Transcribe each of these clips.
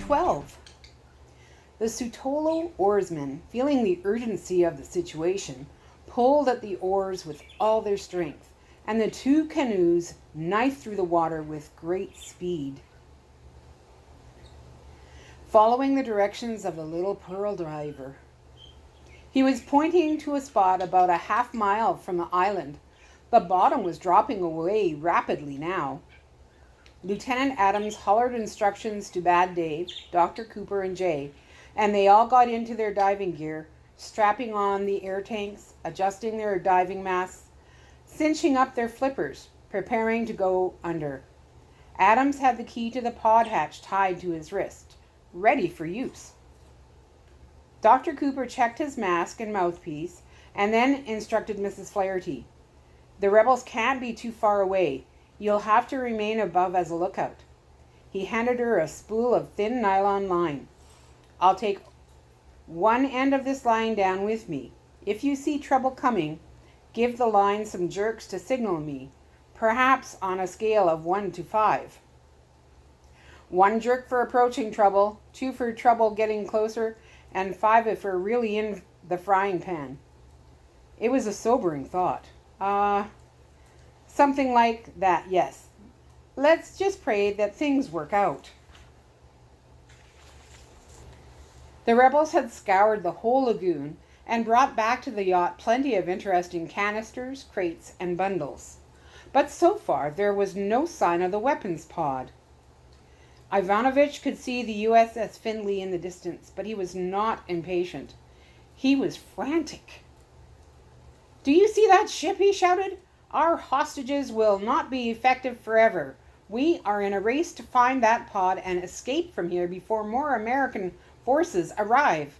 Ch12. The Ch12 oarsmen, feeling the urgency of the situation, pulled at the oars with all their strength, and the two canoes knifed through the water with great speed. Following the directions of the little pearl diver, he was pointing to a spot about a half-mile from the island. The bottom was dropping away rapidly now. Lieutenant Adams hollered instructions to Bad Dave, Dr. Cooper, and Jay, and they all got into their diving gear, strapping on the air tanks, adjusting their diving masks, cinching up their flippers, preparing to go under. Adams had the key to the pod hatch tied to his wrist, ready for use. Dr. Cooper checked his mask and mouthpiece and then instructed Mrs. Flaherty. The rebels can't be too far away. You'll have to remain above as a lookout. He handed her a spool of thin nylon line. I'll take one end of this line down with me. If you see trouble coming, give the line some jerks to signal me, perhaps on a scale of 1 to 5. 1 jerk for approaching trouble, 2 for trouble getting closer, and 5 if we're really in the frying pan. It was a sobering thought. Something like that, yes. Let's just pray that things work out. The rebels had scoured the whole lagoon and brought back to the yacht plenty of interesting canisters, crates, and bundles. But so far there was no sign of the weapons pod. Ivanovich could see the USS Findlay in the distance, but he was not impatient. He was frantic. "Do you see that ship?" he shouted. "Our hostages will not be effective forever. We are in a race to find that pod and escape from here before more American forces arrive.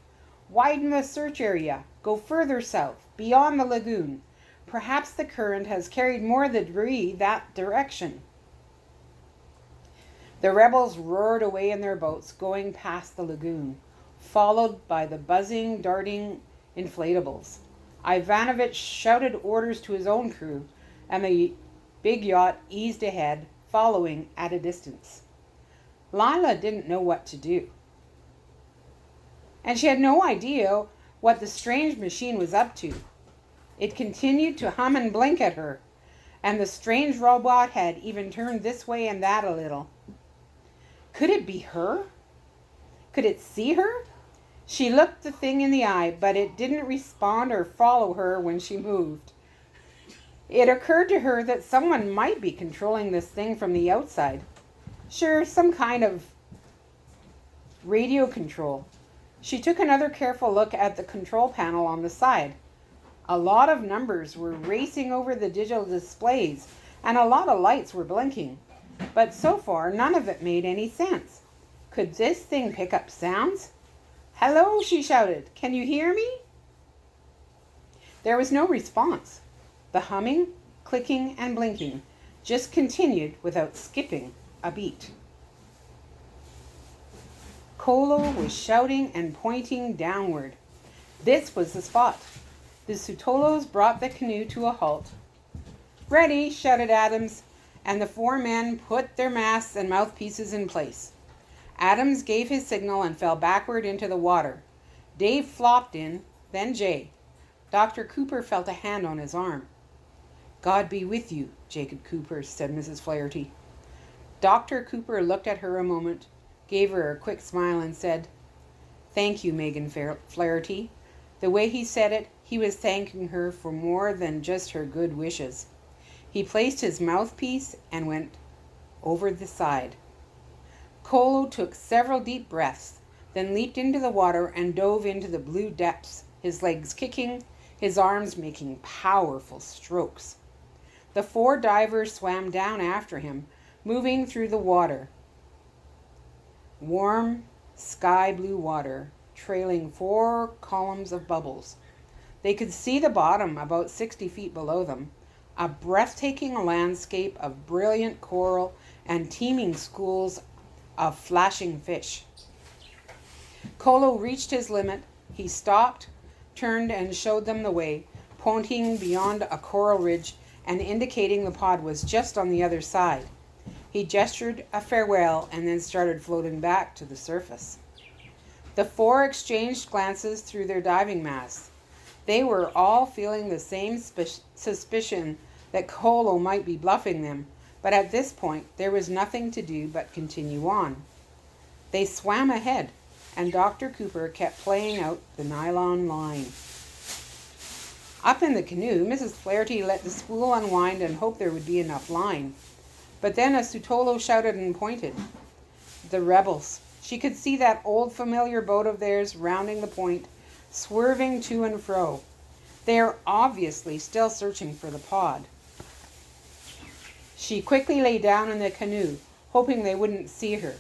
Widen the search area. Go further south, beyond the lagoon. Perhaps the current has carried more debris that direction." The rebels roared away in their boats, going past the lagoon, followed by the buzzing, darting inflatables. Ivanovich shouted orders to his own crew, and the big yacht eased ahead, following at a distance. Lila didn't know what to do, and she had no idea what the strange machine was up to. It continued to hum and blink at her, and the strange robot had even turned this way and that a little. Could it be her? Could it see her? She looked the thing in the eye, but it didn't respond or follow her when she moved. It occurred to her that someone might be controlling this thing from the outside. Sure, some kind of radio control. She took another careful look at the control panel on the side. A lot of numbers were racing over the digital displays, and a lot of lights were blinking. But so far, none of it made any sense. Could this thing pick up sounds? "Hello," she shouted. "Can you hear me?" There was no response. The humming, clicking, and blinking just continued without skipping a beat. Kolo was shouting and pointing downward. This was the spot. The Ch12s brought the canoe to a halt. "Ready," shouted Adams, and the 4 men put their masks and mouthpieces in place. Adams gave his signal and fell backward into the water. Dave flopped in, then Jay. Dr. Cooper felt a hand on his arm. "God be with you, Jacob Cooper," said Mrs. Flaherty. Dr. Cooper looked at her a moment, gave her a quick smile, and said, "Thank you, Megan Flaherty." The way he said it, he was thanking her for more than just her good wishes. He placed his mouthpiece and went over the side. Kolo took several deep breaths, then leaped into the water and dove into the blue depths, his legs kicking, his arms making powerful strokes. The 4 divers swam down after him, moving through the water. Warm, sky blue water, trailing 4 columns of bubbles. They could see the bottom about 60 feet below them, a breathtaking landscape of brilliant coral and teeming schools of flashing fish. Kolo reached his limit. He stopped, turned, and showed them the way, pointing beyond a coral ridge and indicating the pod was just on the other side. He gestured a farewell and then started floating back to the surface. The four exchanged glances through their diving masks. They were all feeling the same suspicion that Kolo might be bluffing them, but at this point there was nothing to do but continue on. They swam ahead, and Dr. Cooper kept playing out the nylon line. Up in the canoe, Mrs. Flaherty let the spool unwind and hoped there would be enough line. But then a Ch12 shouted and pointed. The rebels. She could see that old familiar boat of theirs rounding the point, swerving to and fro. They are obviously still searching for the pod. She quickly lay down in the canoe, hoping they wouldn't see her.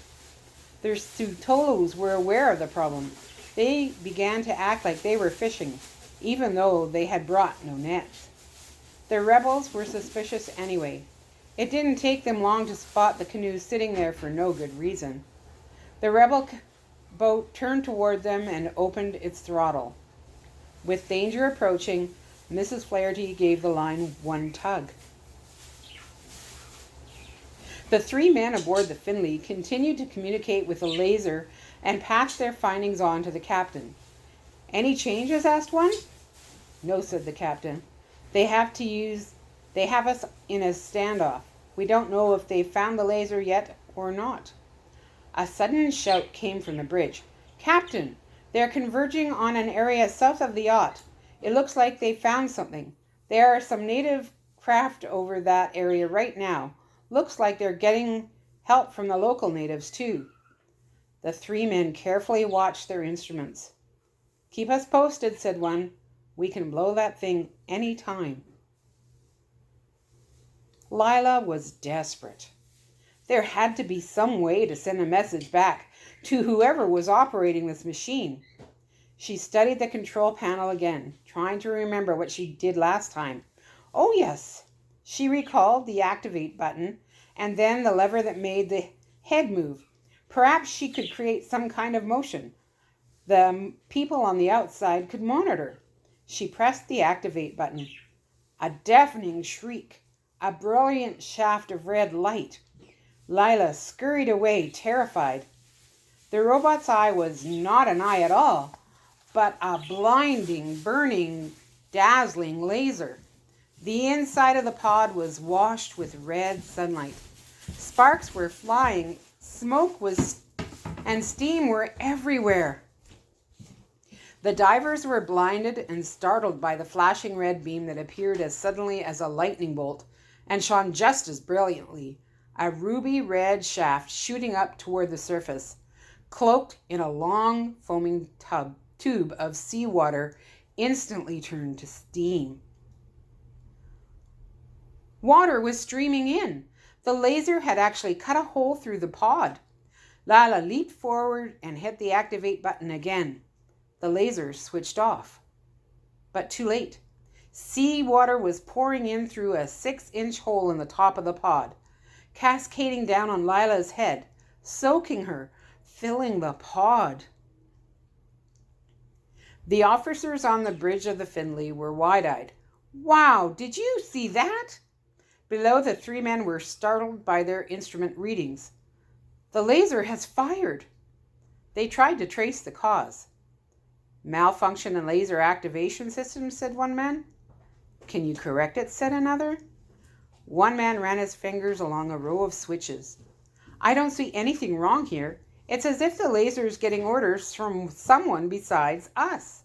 Their Ch12s were aware of the problem. They began to act like they were fishing, even though they had brought no nets. The rebels were suspicious anyway. It didn't take them long to spot the canoe sitting there for no good reason. The rebel boat turned toward them and opened its throttle. With danger approaching, Mrs. Flaherty gave the line one tug. The three men aboard the Finley continued to communicate with a laser and passed their findings on to the captain. "Any changes?" asked one. "No," said the captain. They have us in a standoff. We don't know if they've found the laser yet or not." A sudden shout came from the bridge. "Captain, they're converging on an area south of the yacht. It looks like they found something. There are some native craft over that area right now. Looks like they're getting help from the local natives too." The three men carefully watched their instruments. "Keep us posted," said one. "We can blow that thing any time." Lila was desperate. There had to be some way to send a message back to whoever was operating this machine. She studied the control panel again, trying to remember what she did last time. Oh yes, she recalled the activate button and then the lever that made the head move. Perhaps she could create some kind of motion. The people on the outside could monitor. She pressed the activate button. A deafening shriek, a brilliant shaft of red light. Lila scurried away, terrified. The robot's eye was not an eye at all, but a blinding, burning, dazzling laser. The inside of the pod was washed with red sunlight. Sparks were flying, and steam were everywhere. The divers were blinded and startled by the flashing red beam that appeared as suddenly as a lightning bolt and shone just as brilliantly. A ruby red shaft shooting up toward the surface, cloaked in a long foaming tube of seawater, instantly turned to steam. Water was streaming in. The laser had actually cut a hole through the pod. Lila leaped forward and hit the activate button again. The laser switched off. But too late. Seawater was pouring in through a 6-inch hole in the top of the pod, cascading down on Lila's head, soaking her, filling the pod. The officers on the bridge of the Finley were wide-eyed. "Wow, did you see that?" Below, the three men were startled by their instrument readings. "The laser has fired." They tried to trace the cause. "Malfunction in laser activation system," said one man. "Can you correct it?" said another. One man ran his fingers along a row of switches. "I don't see anything wrong here. It's as if the laser is getting orders from someone besides us."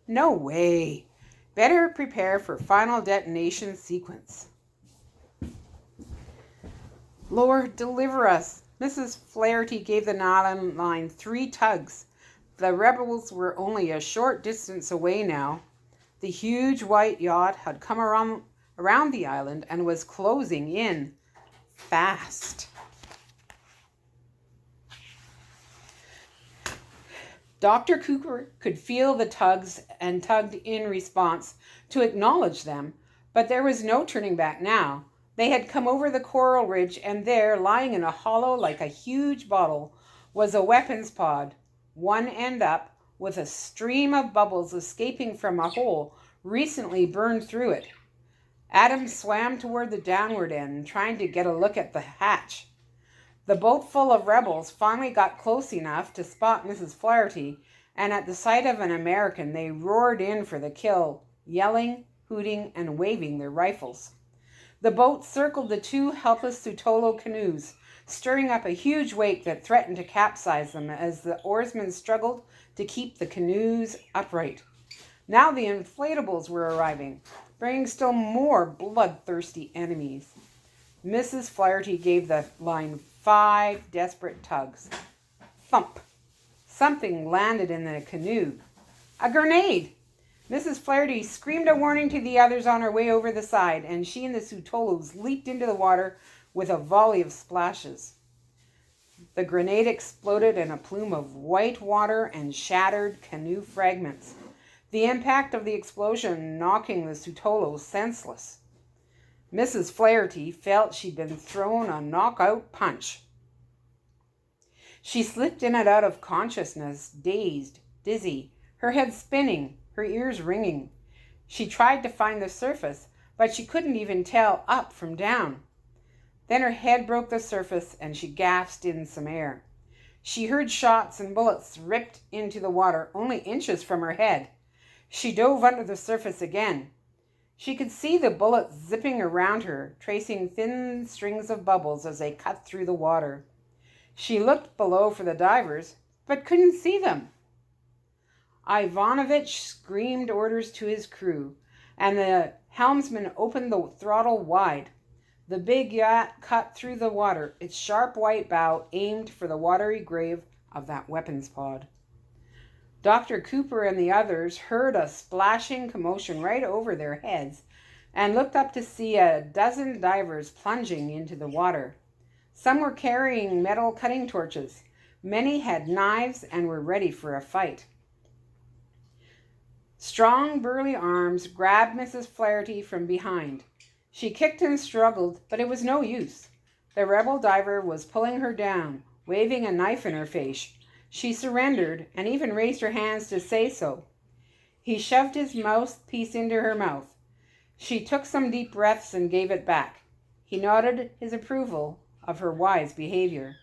"No way. Better prepare for final detonation sequence." "Lord, deliver us." Mrs. Flaherty gave the nylon line 3 tugs. The rebels were only a short distance away now. The huge white yacht had come around the island and was closing in fast. Dr. Cooper could feel the tugs and tugged in response to acknowledge them, but there was no turning back now. They had come over the coral ridge, and there, lying in a hollow like a huge bottle, was a weapons pod, one end up, with a stream of bubbles escaping from a hole recently burned through it. Adam swam toward the downward end, trying to get a look at the hatch. The boat full of rebels finally got close enough to spot Mrs. Flaherty, and at the sight of an American, they roared in for the kill, yelling, hooting, and waving their rifles. The boat circled the two helpless Ch12 canoes, stirring up a huge wake that threatened to capsize them as the oarsmen struggled to keep the canoes upright. Now the inflatables were arriving, bringing still more bloodthirsty enemies. Mrs. Flaherty gave the line 5 desperate tugs. Thump! Something landed in the canoe. A grenade! Mrs. Flaherty screamed a warning to the others on her way over the side, and she and the Ch12s leaped into the water with a volley of splashes. The grenade exploded in a plume of white water and shattered canoe fragments, the impact of the explosion knocking the Ch12s senseless. Mrs. Flaherty felt she'd been thrown a knockout punch. She slipped in and out of consciousness, dazed, dizzy, her head spinning, her ears ringing. She tried to find the surface, but she couldn't even tell up from down. Then her head broke the surface and she gasped in some air. She heard shots and bullets ripped into the water only inches from her head. She dove under the surface again. She could see the bullets zipping around her, tracing thin strings of bubbles as they cut through the water. She looked below for the divers, but couldn't see them. Ivanovich screamed orders to his crew, and the helmsman opened the throttle wide. The big yacht cut through the water, its sharp white bow aimed for the watery grave of that weapons pod. Dr. Cooper and the others heard a splashing commotion right over their heads and looked up to see a dozen divers plunging into the water. Some were carrying metal cutting torches. Many had knives and were ready for a fight. Strong, burly arms grabbed Mrs. Flaherty from behind. She kicked and struggled, but it was no use. The rebel diver was pulling her down, waving a knife in her face. She surrendered and even raised her hands to say so. He shoved his mouthpiece into her mouth. She took some deep breaths and gave it back. He nodded his approval of her wise behavior.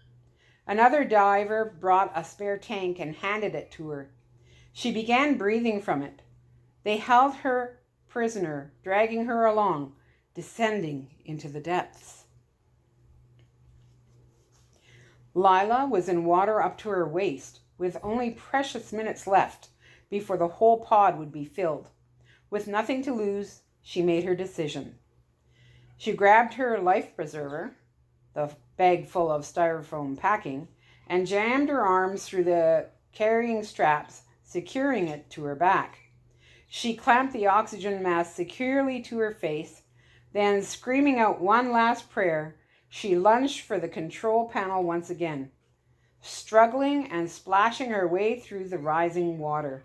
Another diver brought a spare tank and handed it to her. She began breathing from it. They held her prisoner, dragging her along, descending into the depths. Lila was in water up to her waist, with only precious minutes left before the whole pod would be filled. With nothing to lose, she made her decision. She grabbed her life preserver, the bag full of styrofoam packing, and jammed her arms through the carrying straps, securing it to her back. She clamped the oxygen mask securely to her face, then, screaming out one last prayer, she lunged for the control panel once again, struggling and splashing her way through the rising water.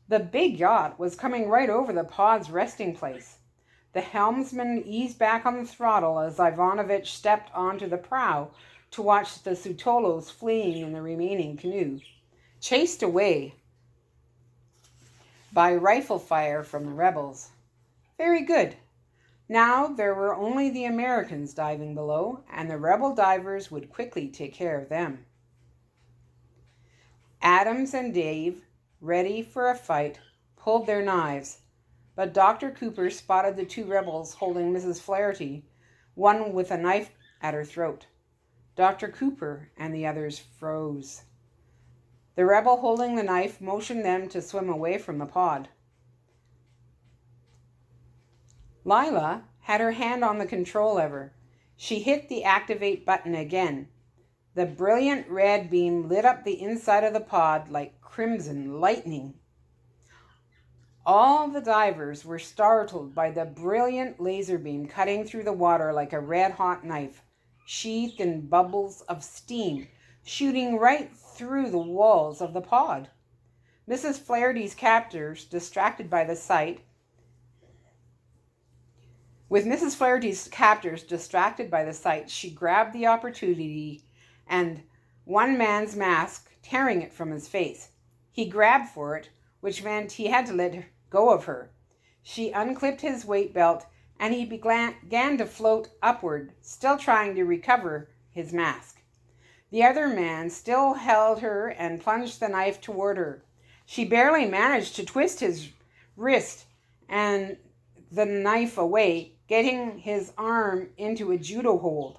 The big yacht was coming right over the pod's resting place. The helmsman eased back on the throttle as Ivanovich stepped onto the prow to watch the Ch12s fleeing in the remaining canoe, chased away by rifle fire from the rebels. Very good. Now there were only the Americans diving below, and the rebel divers would quickly take care of them. Adams and Dave, ready for a fight, pulled their knives, but Dr. Cooper spotted the two rebels holding Mrs. Flaherty, one with a knife at her throat. Dr. Cooper and the others froze. The rebel holding the knife motioned them to swim away from the pod. Lila had her hand on the control lever. She hit the activate button again. The brilliant red beam lit up the inside of the pod like crimson lightning. All the divers were startled by the brilliant laser beam cutting through the water like a red-hot knife, sheathed in bubbles of steam, shooting right through the walls of the pod. Mrs. Flaherty's captors, distracted by the sight, she grabbed the opportunity and one man's mask, tearing it from his face. He grabbed for it, which meant he had to let go of her. She unclipped his weight belt and he began to float upward, still trying to recover his mask. The other man still held her and plunged the knife toward her. She barely managed to twist his wrist and the knife away, getting his arm into a judo hold.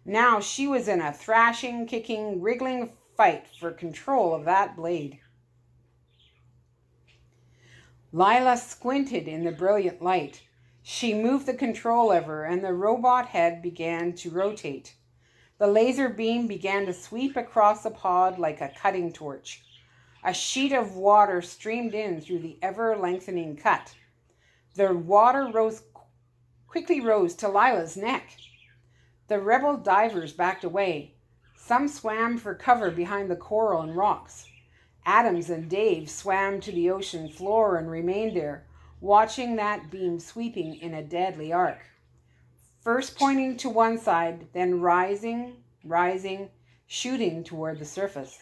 Now she was in a thrashing, kicking, wriggling fight for control of that blade. Lila squinted in the brilliant light. She moved the control lever and the robot head began to rotate. The laser beam began to sweep across the pod like a cutting torch. A sheet of water streamed in through the ever-lengthening cut. The water quickly rose to Lila's neck. The rebel divers backed away. Some swam for cover behind the coral and rocks. Adams and Dave swam to the ocean floor and remained there, watching that beam sweeping in a deadly arc. First pointing to one side, then rising, shooting toward the surface.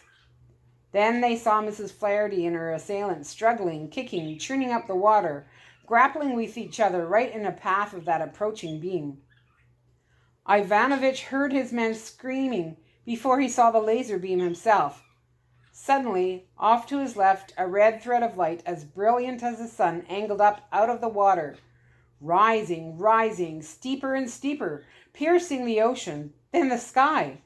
Then they saw Mrs. Flaherty and her assailant struggling, kicking, churning up the water, grappling with each other right in the path of that approaching beam. Ivanovich heard his men screaming before he saw the laser beam himself. Suddenly, off to his left, a red thread of light as brilliant as the sun angled up out of the water, rising, steeper and steeper, piercing the ocean, then the sky.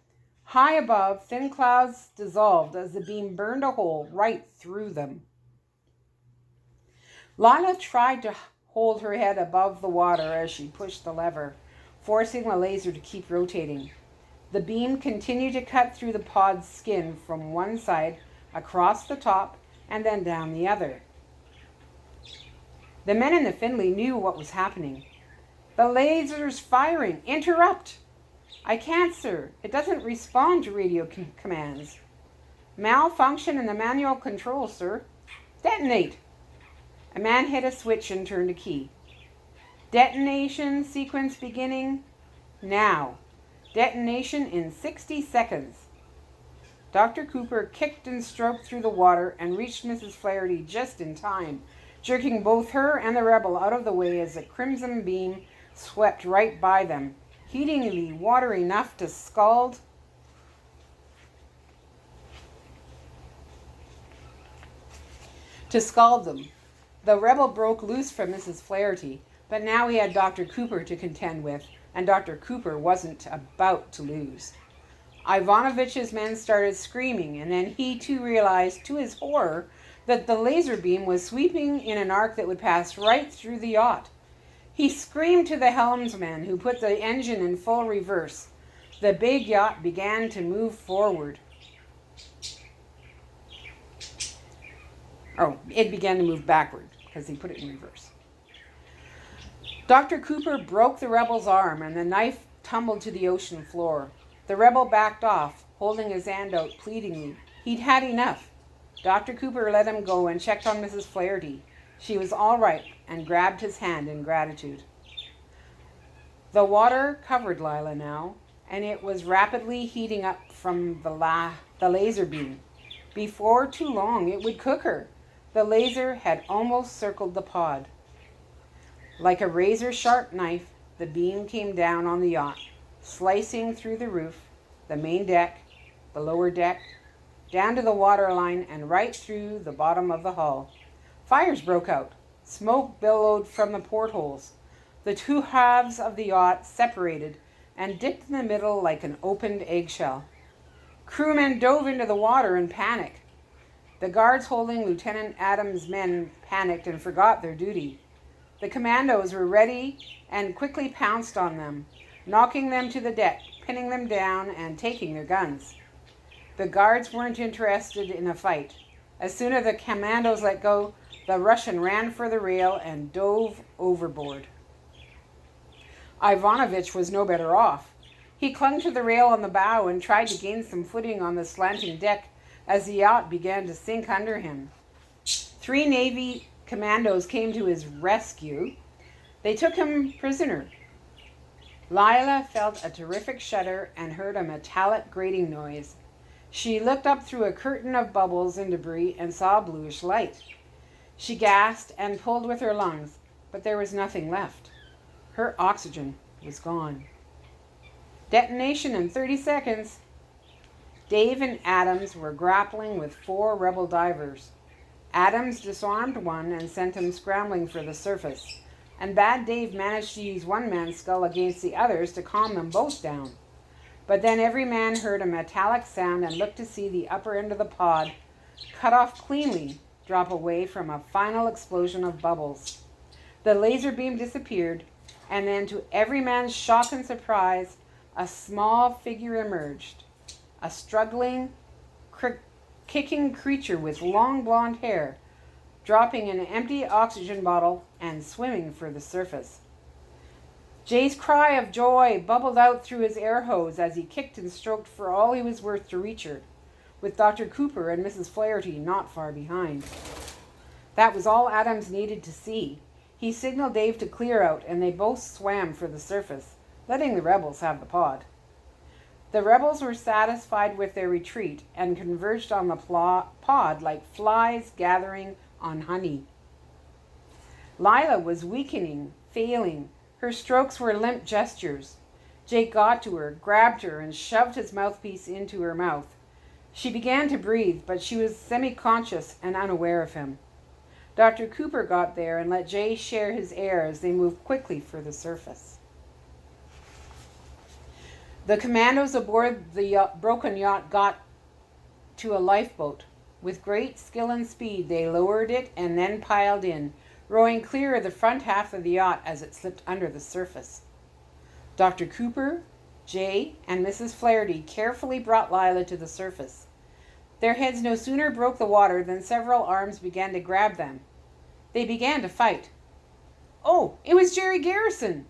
High above, thin clouds dissolved as the beam burned a hole right through them. Lila tried to hold her head above the water as she pushed the lever, forcing the laser to keep rotating. The beam continued to cut through the pod's skin from one side, across the top, and then down the other. The men in the Findlay knew what was happening. "The laser's firing! Interrupt!" "I can't, sir. It doesn't respond to radio commands." "Malfunction in the manual control, sir." "Detonate!" A man hit a switch and turned a key. "Detonation sequence beginning now. Detonation in 60 seconds. Dr. Cooper kicked and stroked through the water and reached Mrs. Flaherty just in time, jerking both her and the rebel out of the way as the crimson beam swept right by them, heating the water enough to scald them. The rebel broke loose from Mrs. Flaherty, but now he had Dr. Cooper to contend with, and Dr. Cooper wasn't about to lose. Ivanovich's men started screaming, and then he too realized, to his horror, that the laser beam was sweeping in an arc that would pass right through the yacht. He screamed to the helmsman, who put the engine in full reverse. The big yacht began to move forward. It began to move backward, because he put it in reverse. Dr. Cooper broke the rebel's arm, and the knife tumbled to the ocean floor. The rebel backed off, holding his hand out pleadingly. He'd had enough. Dr. Cooper let him go and checked on Mrs. Flaherty. She was all right, and grabbed his hand in gratitude. The water covered Lila now, and it was rapidly heating up from the laser beam. Before too long, it would cook her. The laser had almost circled the pod. Like a razor-sharp knife, the beam came down on the yacht, slicing through the roof, the main deck, the lower deck, down to the waterline and right through the bottom of the hull. Fires broke out. Smoke billowed from the portholes. The two halves of the yacht separated and dipped in the middle like an opened eggshell. Crewmen dove into the water in panic. The guards holding Lieutenant Adams' men panicked and forgot their duty. The commandos were ready and quickly pounced on them, knocking them to the deck, pinning them down, and taking their guns. The guards weren't interested in a fight. As soon as the commandos let go, the Russian ran for the rail and dove overboard. Ivanovich was no better off. He clung to the rail on the bow and tried to gain some footing on the slanting deck as the yacht began to sink under him. 3 Navy commandos came to his rescue. They took him prisoner. Lila felt a terrific shudder and heard a metallic grating noise. She looked up through a curtain of bubbles and debris and saw a bluish light. She gasped and pulled with her lungs, but there was nothing left. Her oxygen was gone. Detonation in 30 seconds. Dave and Adams were grappling with 4 rebel divers. Adams disarmed one and sent him scrambling for the surface, and Bad Dave managed to use one man's skull against the others to calm them both down. But then every man heard a metallic sound and looked to see the upper end of the pod, cut off cleanly, drop away from a final explosion of bubbles. The laser beam disappeared, and then to every man's shock and surprise, a small figure emerged. A struggling, kicking creature with long blonde hair, dropping an empty oxygen bottle and swimming for the surface. Jay's cry of joy bubbled out through his air hose as he kicked and stroked for all he was worth to reach her, with Dr. Cooper and Mrs. Flaherty not far behind. That was all Adams needed to see. He signaled Dave to clear out, and they both swam for the surface, letting the rebels have the pod. The rebels were satisfied with their retreat and converged on the pod like flies gathering on honey. Lila was weakening, failing. Her strokes were limp gestures. Jake got to her, grabbed her, and shoved his mouthpiece into her mouth. She began to breathe, but she was semi-conscious and unaware of him. Dr. Cooper got there and let Jay share his air as they moved quickly for the surface. The commandos aboard the broken yacht got to a lifeboat. With great skill and speed, they lowered it and then piled in, rowing clear of the front half of the yacht as it slipped under the surface. Dr. Cooper, Jay, and Mrs. Flaherty carefully brought Lila to the surface. Their heads no sooner broke the water than several arms began to grab them. They began to fight. Oh, it was Jerry Garrison!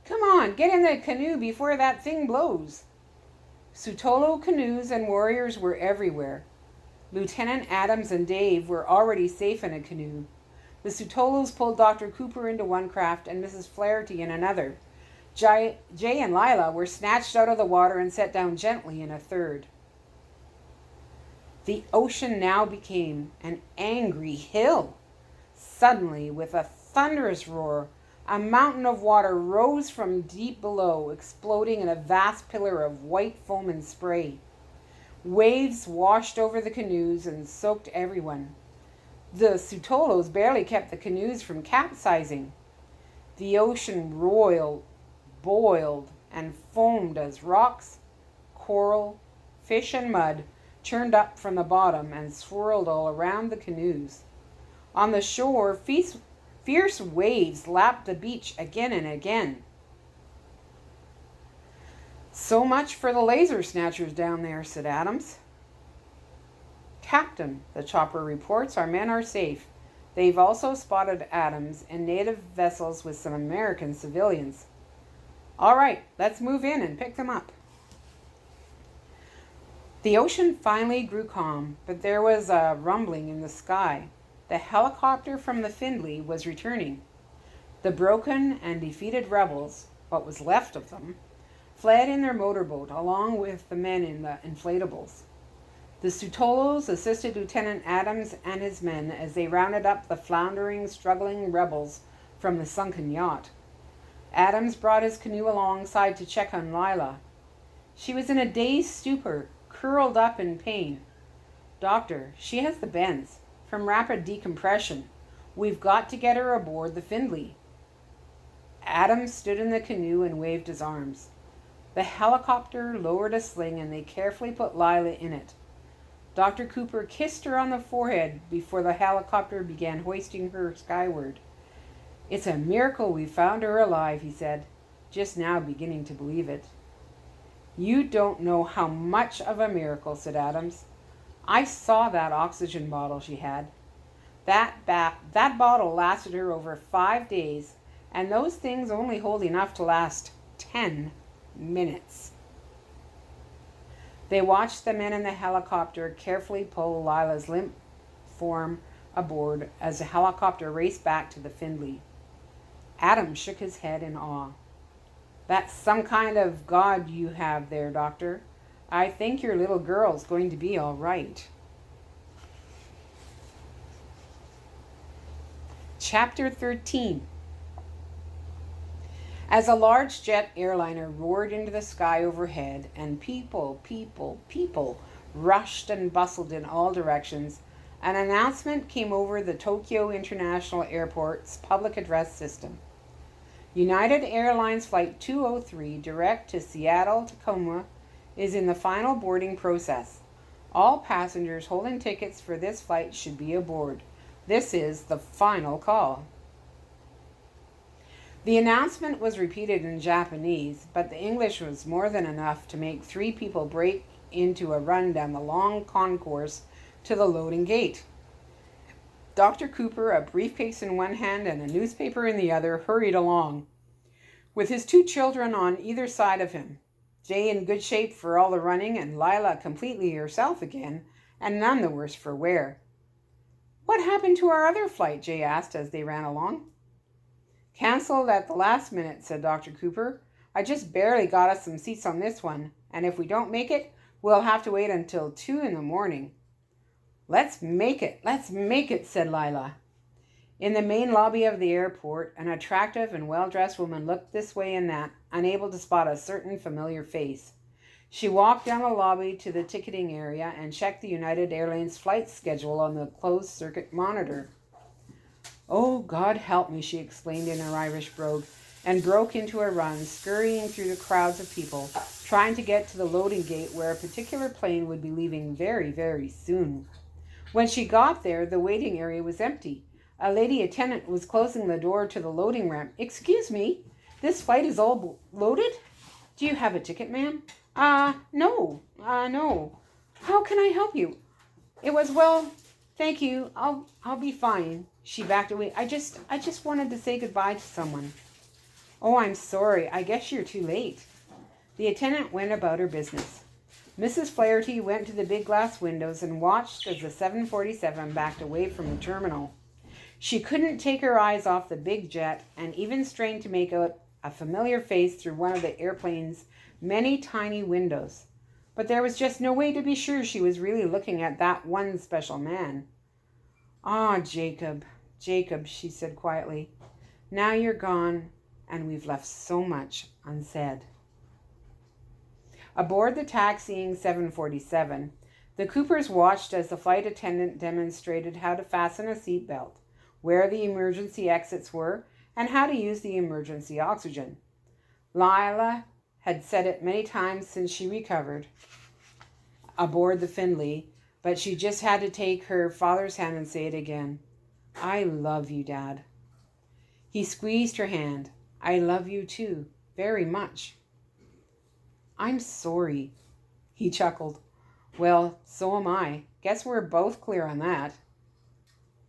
Come on, get in the canoe before that thing blows. Ch12 canoes and warriors were everywhere. Lieutenant Adams and Dave were already safe in a canoe. The Ch12s pulled Dr. Cooper into one craft and Mrs. Flaherty in another. Jay and Lila were snatched out of the water and set down gently in a third. The ocean now became an angry hill. Suddenly, with a thunderous roar, a mountain of water rose from deep below, exploding in a vast pillar of white foam and spray. Waves washed over the canoes and soaked everyone. The Ch12s barely kept the canoes from capsizing. The ocean boiled, and foamed as rocks, coral, fish, and mud churned up from the bottom and swirled all around the canoes. On the shore, fierce waves lapped the beach again and again. So much for the laser snatchers down there, said Adams. Captain, the chopper reports, our men are safe. They've also spotted Adams and native vessels with some American civilians. All right, let's move in and pick them up. The ocean finally grew calm, but there was a rumbling in the sky. The helicopter from the Findlay was returning. The broken and defeated rebels, what was left of them, fled in their motorboat along with the men in the inflatables. The Ch12s assisted Lieutenant Adams and his men as they rounded up the floundering, struggling rebels from the sunken yacht. Adams brought his canoe alongside to check on Lila. She was in a dazed stupor, curled up in pain. Doctor, she has the bends from rapid decompression. We've got to get her aboard the Findlay. Adams stood in the canoe and waved his arms. The helicopter lowered a sling and they carefully put Lila in it. Dr. Cooper kissed her on the forehead before the helicopter began hoisting her skyward. It's a miracle we found her alive, he said, just now beginning to believe it. You don't know how much of a miracle, said Adams. I saw that oxygen bottle she had. That bottle lasted her over 5 days, and those things only hold enough to last 10 minutes. They watched the men in the helicopter carefully pull Lila's limp form aboard as the helicopter raced back to the Findlay. Adams shook his head in awe. That's some kind of god you have there, Doctor. I think your little girl's going to be all right. Chapter 13. As a large jet airliner roared into the sky overhead and people rushed and bustled in all directions, an announcement came over the Tokyo International Airport's public address system. United Airlines Flight 203 direct to Seattle, Tacoma is in the final boarding process. All passengers holding tickets for this flight should be aboard. This is the final call. The announcement was repeated in Japanese, but the English was more than enough to make 3 people break into a run down the long concourse to the loading gate. Dr. Cooper, a briefcase in one hand and a newspaper in the other, hurried along, with his 2 children on either side of him. Jay in good shape for all the running, and Lila completely herself again, and none the worse for wear. "What happened to our other flight?" Jay asked as they ran along. "Cancelled at the last minute," said Dr. Cooper. "I just barely got us some seats on this one, and if we don't make it, we'll have to wait until 2 in the morning. Let's make it, said Lila. In the main lobby of the airport, an attractive and well-dressed woman looked this way and that, unable to spot a certain familiar face. She walked down the lobby to the ticketing area and checked the United Airlines flight schedule on the closed-circuit monitor. "Oh, God help me," she exclaimed in her Irish brogue, and broke into a run, scurrying through the crowds of people, trying to get to the loading gate where a particular plane would be leaving very, very soon. When she got there, the waiting area was empty. A lady attendant was closing the door to the loading ramp. "Excuse me, this flight is all loaded? Do you have a ticket, ma'am?" No. How can I help you?" Well, thank you. I'll be fine." She backed away. I just wanted to say goodbye to someone." "Oh, I'm sorry. I guess you're too late." The attendant went about her business. Mrs. Flaherty went to the big glass windows and watched as the 747 backed away from the terminal. She couldn't take her eyes off the big jet and even strained to make out a familiar face through one of the airplane's many tiny windows. But there was just no way to be sure she was really looking at that one special man. "Ah, Jacob, she said quietly. "Now you're gone, and we've left so much unsaid." Aboard the taxiing 747, the Coopers watched as the flight attendant demonstrated how to fasten a seatbelt, where the emergency exits were, and how to use the emergency oxygen. Lila had said it many times since she recovered aboard the Findlay, but she just had to take her father's hand and say it again. "I love you, Dad." He squeezed her hand. "I love you too, very much." "I'm sorry." He chuckled. "Well, so am I. Guess we're both clear on that."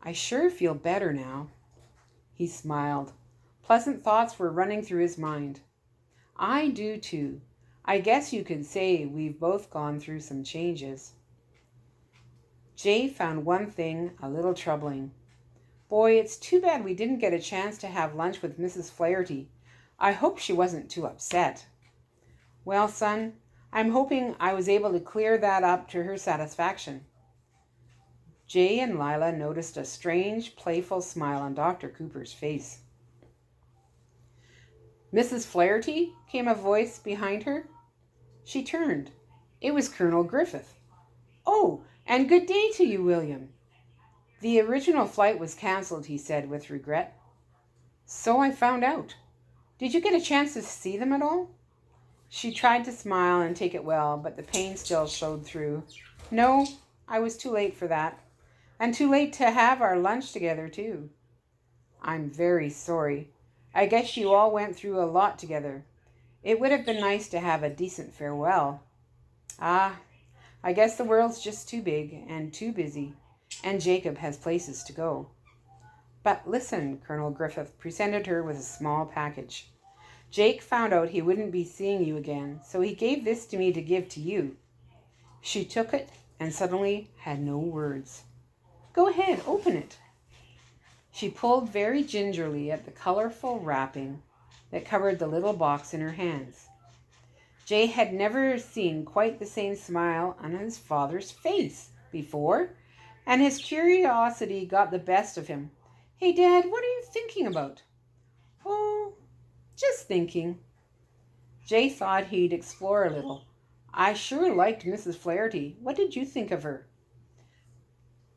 "I sure feel better now." He smiled. Pleasant thoughts were running through his mind. "I do too. I guess you could say we've both gone through some changes." Jay found one thing a little troubling. "Boy, it's too bad we didn't get a chance to have lunch with Mrs. Flaherty. I hope she wasn't too upset." "Well, son, I'm hoping I was able to clear that up to her satisfaction." Jay and Lila noticed a strange, playful smile on Dr. Cooper's face. "Mrs. Flaherty?" came a voice behind her. She turned. It was Colonel Griffith. "Oh, and good day to you, William." "The original flight was canceled," he said with regret. "So I found out. Did you get a chance to see them at all?" She tried to smile and take it well, but the pain still showed through. "No, I was too late for that. And too late to have our lunch together, too." "I'm very sorry. I guess you all went through a lot together. It would have been nice to have a decent farewell." "Ah, I guess the world's just too big and too busy, and Jacob has places to go." "But listen," Colonel Griffith presented her with a small package. "Jake found out he wouldn't be seeing you again, so he gave this to me to give to you." She took it and suddenly had no words. "Go ahead, open it." She pulled very gingerly at the colorful wrapping that covered the little box in her hands. Jay had never seen quite the same smile on his father's face before, and his curiosity got the best of him. "Hey, Dad, what are you thinking about?" "Oh, Just thinking. Jay thought he'd explore a little. I sure liked Mrs. Flaherty. What did you think of her?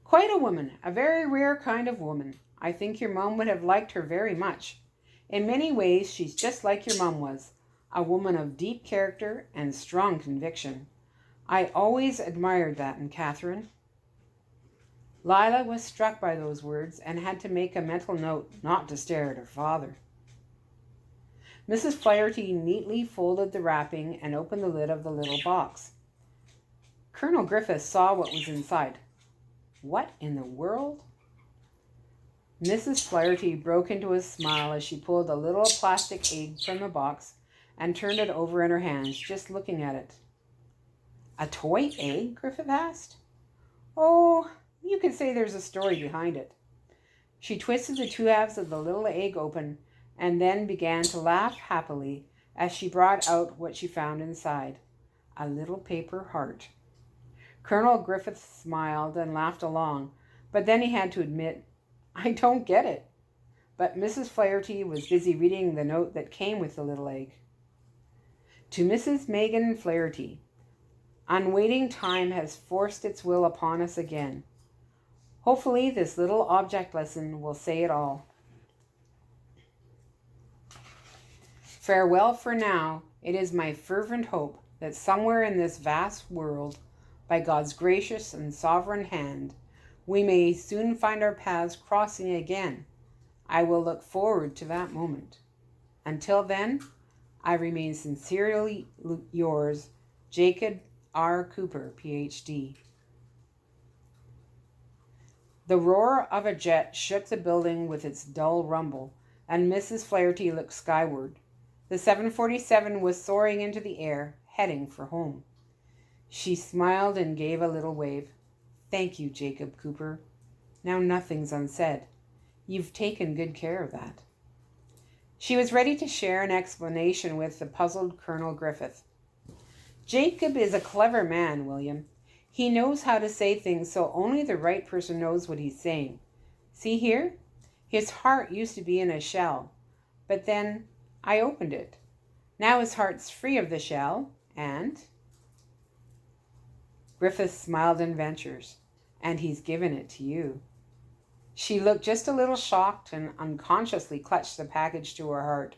Quite a woman, a very rare kind of woman. I think your mum would have liked her very much. In many ways, she's just like your mum was, a woman of deep character and strong conviction. I always admired that in Catherine. Lila was struck by those words and had to make a mental note not to stare at her father. Mrs. Flaherty neatly folded the wrapping and opened the lid of the little box. Colonel Griffith saw what was inside. What in the world? Mrs. Flaherty broke into a smile as she pulled a little plastic egg from the box and turned it over in her hands, just looking at it. A toy egg? Griffith asked. Oh, you could say there's a story behind it. She twisted the two halves of the little egg open and then began to laugh happily as she brought out what she found inside, a little paper heart. Colonel Griffith smiled and laughed along, but then he had to admit, I don't get it. But Mrs. Flaherty was busy reading the note that came with the little egg. To Mrs. Megan Flaherty, unwaiting time has forced its will upon us again. Hopefully this little object lesson will say it all. Farewell for now. It is my fervent hope that somewhere in this vast world, by God's gracious and sovereign hand, we may soon find our paths crossing again. I will look forward to that moment. Until then, I remain sincerely yours, Jacob R. Cooper, Ph.D. The roar of a jet shook the building with its dull rumble, and Mrs. Flaherty looked skyward. The 747 was soaring into the air, heading for home. She smiled and gave a little wave. Thank you, Jacob Cooper. Now nothing's unsaid. You've taken good care of that. She was ready to share an explanation with the puzzled Colonel Griffith. Jacob is a clever man, William. He knows how to say things so only the right person knows what he's saying. See here? His heart used to be in a shell, but then I opened it. Now his heart's free of the shell, and... Griffith smiled in ventures, and he's given it to you. She looked just a little shocked and unconsciously clutched the package to her heart.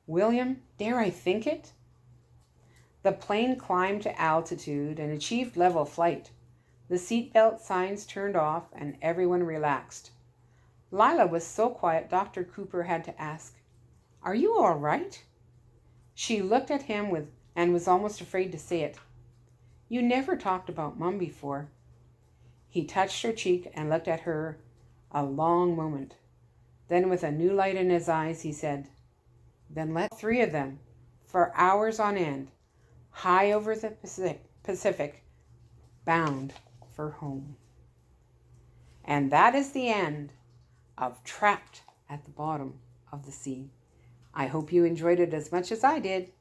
William, dare I think it? The plane climbed to altitude and achieved level flight. The seatbelt signs turned off and everyone relaxed. Lila was so quiet Dr. Cooper had to ask, Are you all right? She looked at him and was almost afraid to say it. You never talked about Mum before. He touched her cheek and looked at her a long moment. Then with a new light in his eyes, he said, Then let three of them, for hours on end, high over the Pacific, bound for home. And that is the end of Trapped at the Bottom of the Sea. I hope you enjoyed it as much as I did.